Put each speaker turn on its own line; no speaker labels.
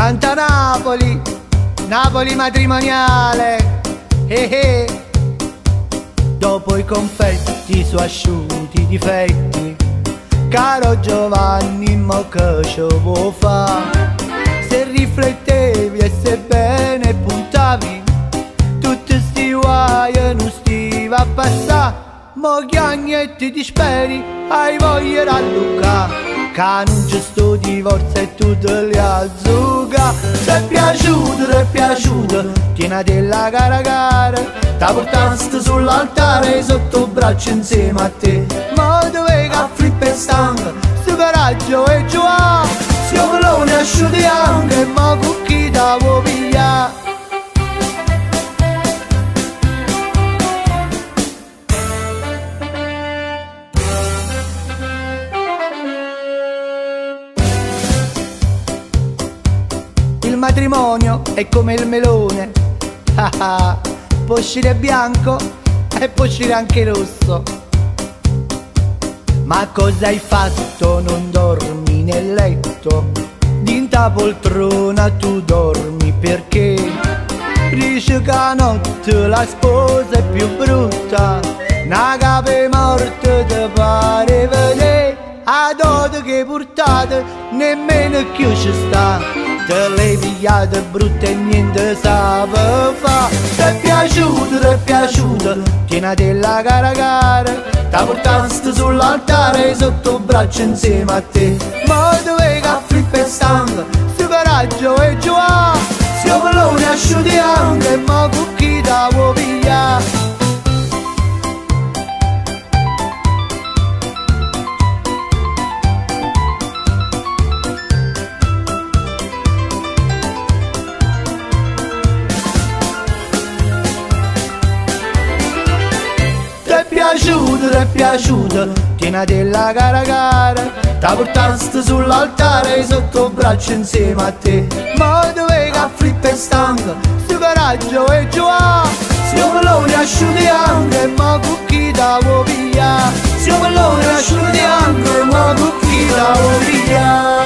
canta Napoli, Napoli matrimoniale, Dopo i confetti su asciutti difetti, caro Giovanni, mo che ci vuoi fa? Se riflettevi e se bene puntavi, tutti sti guai non stiva a passà. Mo chiagnetti ti speri, hai voglia di Luca, che non c'è sto divorzio e tu te li azzuca. Se è piaciuto, tienati la cara cara, t'ha portato sull'altare sotto il braccio insieme a te. Ma dove che flippa e stanca, sto coraggio e giù, sia melone asciutti anche, ma con chi te vuoi pigliare? Il matrimonio è come il melone, può uscire bianco e può uscire anche rosso. Ma cosa hai fatto? Non dormi nel letto, dinta poltrona tu dormi perché? Dice che a notte la sposa è più brutta, una cape morta te pare vedere. A dote che portate nemmeno più ci sta, te le pigliate brutte e niente sape fa. Ti è piaciuto, tienati la cara cara, t'ha portato sull'altare sotto il braccio insieme a te. Ma dove che flippa e stanca, sto coraggio e giù, sia melone asciutti anche, ma con chi te vuoi pigliare? Ti è piaciuto, tienati la cara cara, t'ha portato sull'altare sotto il braccio insieme a te. Ma dove che flippa e stanca, sto coraggio e giù, sia melone asciutti anche, ma con chi te vuoi pigliare? Sia melone asciutti anche, ma con chi te vuoi pigliare?